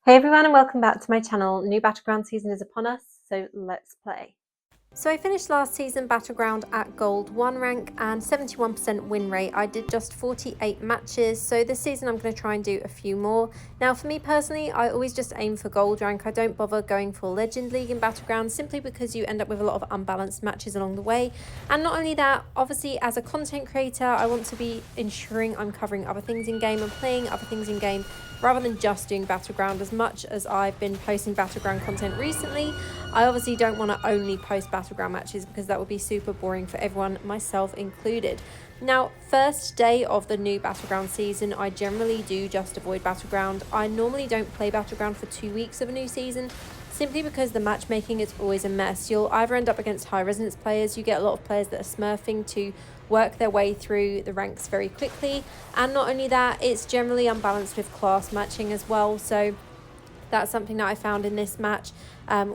Hey everyone and welcome back to my channel. New Battleground season is upon us, so let's play. So I finished last season Battleground at Gold 1 rank and 71% win rate. I did just 48 matches, so this season I'm going to try and do a few more. Now for me personally, I always just aim for Gold rank. I don't bother going for Legend League in Battleground simply because you end up with a lot of unbalanced matches along the way. And not only that, obviously as a content creator, I want to be ensuring I'm covering other things in game and playing other things in game rather than just doing Battleground. As much as I've been posting Battleground content recently, I obviously don't want to only post Battleground matches because that would be super boring for everyone, myself included. Now, first day of the new Battleground season, I generally do just avoid Battleground. I normally don't play Battleground for 2 weeks of a new season, simply because the matchmaking is always a mess. You'll either end up against high resonance players, you get a lot of players that are smurfing to work their way through the ranks very quickly, and not only that, it's generally unbalanced with class matching as well. So that's something that I found in this match.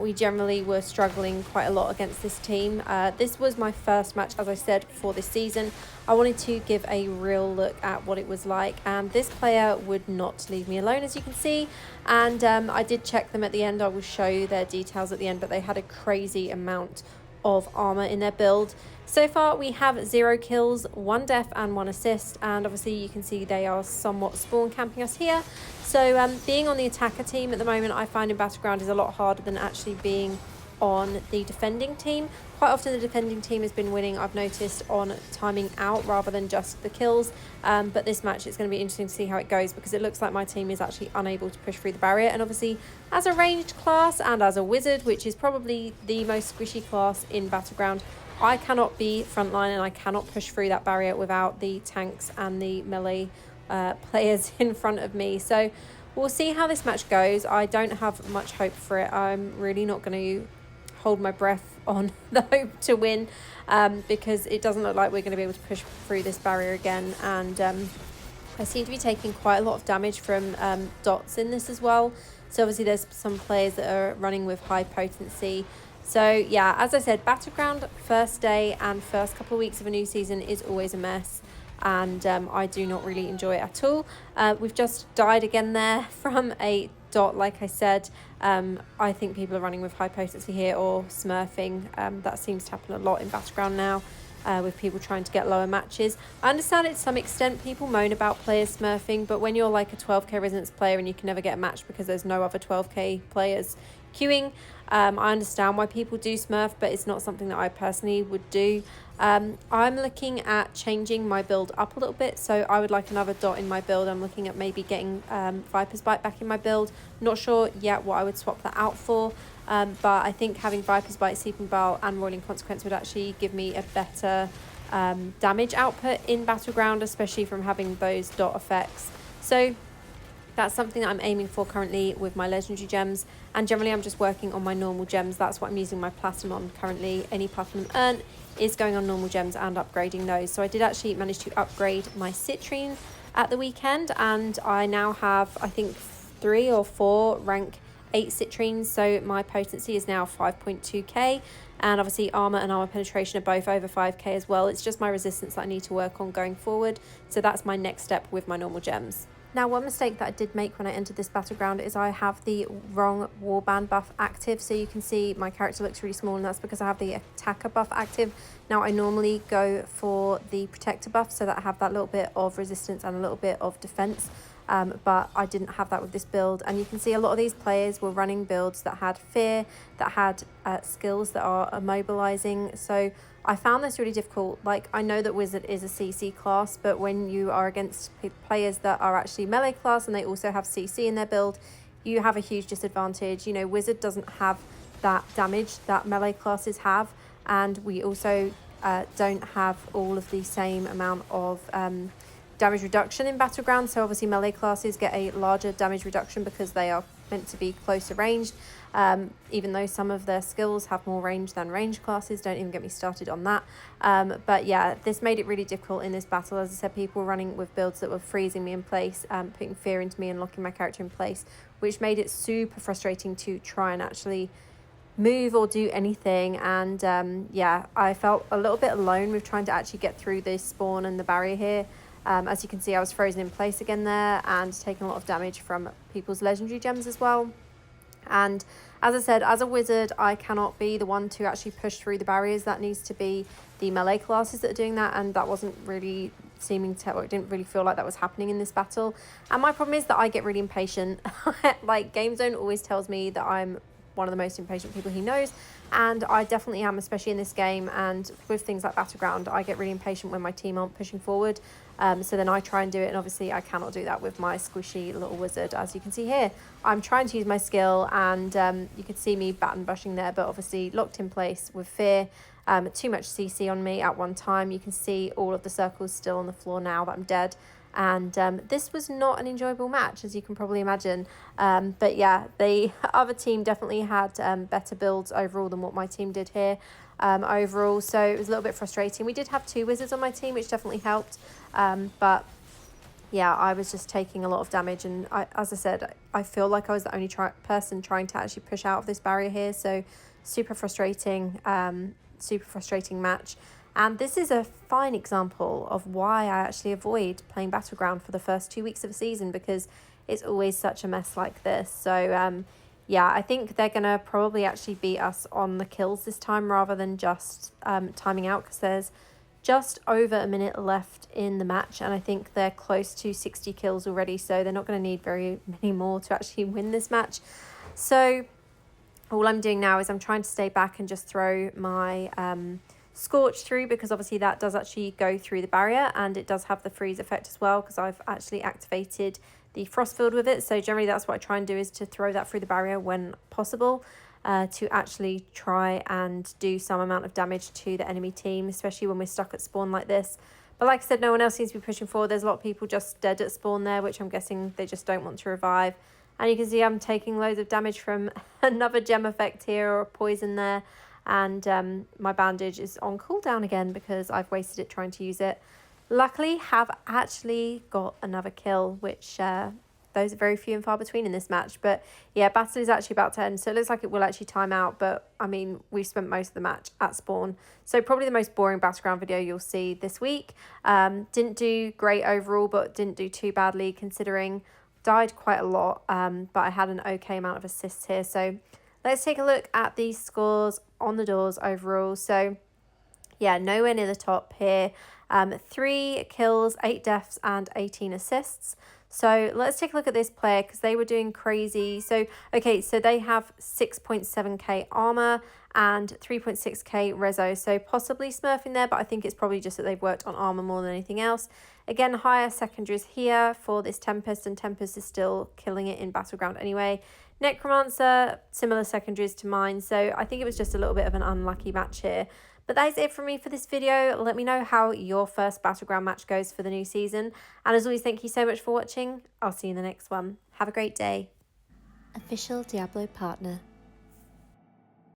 We generally were struggling quite a lot against this team. This was my first match, as I said, for this season. I wanted to give a real look at what it was like, and this player would not leave me alone, as you can see. And I did check them at the end. I will show you their details at the end, but they had a crazy amount of armor in their build. So far we have 0 kills, 1 death and 1 assist, and obviously you can see they are somewhat spawn camping us here. So being on the attacker team at the moment, I find in Battleground is a lot harder than actually being on the defending team. Quite often the defending team has been winning, I've noticed, on timing out rather than just the kills. But this match, it's going to be interesting to see how it goes, because it looks like my team is actually unable to push through the barrier. And obviously as a ranged class and as a wizard, which is probably the most squishy class in Battleground, I cannot be frontline and I cannot push through that barrier without the tanks and the melee players in front of me. So we'll see how this match goes. I don't have much hope for it. I'm really not going to hold my breath on the hope to win, because it doesn't look like we're going to be able to push through this barrier again. And I seem to be taking quite a lot of damage from dots in this as well. So obviously there's some players that are running with high potency. So yeah, as I said, Battleground first day and first couple of weeks of a new season is always a mess, and I do not really enjoy it at all. We've just died again there from a dot, like I said. I think people are running with high potency here or smurfing. That seems to happen a lot in Battleground now, with people trying to get lower matches. I understand it to some extent. People moan about players smurfing, but when you're like a 12k resonance player and you can never get a match because there's no other 12k players queuing, I understand why people do smurf, but it's not something that I personally would do. I'm looking at changing my build up a little bit, so I would like another dot in my build. I'm looking at maybe getting Viper's Bite back in my build. Not sure yet what I would swap that out for, but I think having Viper's Bite, Sleeping Bile and Roiling Consequence would actually give me a better damage output in Battleground, especially from having those dot effects. So that's something that I'm aiming for currently with my legendary gems, and generally I'm just working on my normal gems. That's what I'm using my platinum on currently. Any platinum earned is going on normal gems and upgrading those. So I did actually manage to upgrade my citrine at the weekend, and I now have, I think, 3 or 4 rank 8 citrines. So my potency is now 5.2k, and obviously armor and armor penetration are both over 5k as well. It's just my resistance that I need to work on going forward. So that's my next step with my normal gems. Now, one mistake that I did make when I entered this Battleground is I have the wrong warband buff active. So you can see my character looks really small, and that's because I have the attacker buff active. Now, I normally go for the protector buff so that I have that little bit of resistance and a little bit of defense. But I didn't have that with this build, and you can see a lot of these players were running builds that had fear, that had skills that are immobilizing. So I found this really difficult. Like, I know that Wizard is a CC class, but when you are against players that are actually melee class and they also have CC in their build, you have a huge disadvantage. You know, Wizard doesn't have that damage that melee classes have, and we also don't have all of the same amount of damage reduction in Battleground. So obviously melee classes get a larger damage reduction because they are meant to be closer ranged, even though some of their skills have more range than range classes. Don't even get me started on that. But yeah, this made it really difficult in this battle. As I said, people were running with builds that were freezing me in place, putting fear into me and locking my character in place, which made it super frustrating to try and actually move or do anything. And yeah, I felt a little bit alone with trying to actually get through this spawn and the barrier here. As you can see, I was frozen in place again there and taking a lot of damage from people's legendary gems as well. And as I said, as a wizard, I cannot be the one to actually push through the barriers. That needs to be the melee classes that are doing that, and that wasn't really seeming to, or it didn't really feel like that was happening in this battle. And my problem is that I get really impatient. Like, Game Zone always tells me that I'm one of the most impatient people he knows, and I definitely am, especially in this game. And with things like Battleground, I get really impatient when my team aren't pushing forward. So then I try and do it, and obviously I cannot do that with my squishy little wizard. As you can see here, I'm trying to use my skill, and you could see me bat and bushing there, but obviously locked in place with fear. Too much CC on me at one time. You can see all of the circles still on the floor now that I'm dead. And this was not an enjoyable match, as you can probably imagine. But yeah, the other team definitely had better builds overall than what my team did here overall. So it was a little bit frustrating. We did have 2 wizards on my team, which definitely helped. But yeah, I was just taking a lot of damage. And as I said, I feel like I was the only person trying to actually push out of this barrier here. So super frustrating match. And this is a fine example of why I actually avoid playing Battleground for the first 2 weeks of a season, because it's always such a mess like this. So yeah, I think they're going to probably actually beat us on the kills this time rather than just timing out, because there's just over a minute left in the match, and I think they're close to 60 kills already, so they're not going to need very many more to actually win this match. So all I'm doing now is I'm trying to stay back and just throw my Scorch through, because obviously that does actually go through the barrier, and it does have the freeze effect as well, because I've actually activated the frost field with it. So generally that's what I try and do, is to throw that through the barrier when possible, to actually try and do some amount of damage to the enemy team, especially when we're stuck at spawn like this. But like I said, no one else seems to be pushing forward. There's a lot of people just dead at spawn there, which I'm guessing they just don't want to revive. And you can see I'm taking loads of damage from another gem effect here, or a poison there. And my bandage is on cooldown again because I've wasted it trying to use it. Luckily, have actually got another kill, which those are very few and far between in this match. But yeah, battle is actually about to end, so it looks like it will actually time out. But I mean, we've spent most of the match at spawn, so probably the most boring Battleground video you'll see this week. Didn't do great overall, but didn't do too badly considering. Died quite a lot, but I had an okay amount of assists here. So let's take a look at these scores on the doors overall. So yeah, nowhere near the top here. 3 kills, 8 deaths, and 18 assists. So let's take a look at this player, because they were doing crazy. So okay, so they have 6.7k armor and 3.6k reso, so possibly smurfing there, but I think it's probably just that they've worked on armor more than anything else. Again, higher secondaries here for this Tempest, and Tempest is still killing it in Battleground anyway. Necromancer, similar secondaries to mine, so I think it was just a little bit of an unlucky match here. But that is it from me for this video. Let me know how your first Battleground match goes for the new season. And as always, thank you so much for watching. I'll see you in the next one. Have a great day. Official Diablo partner.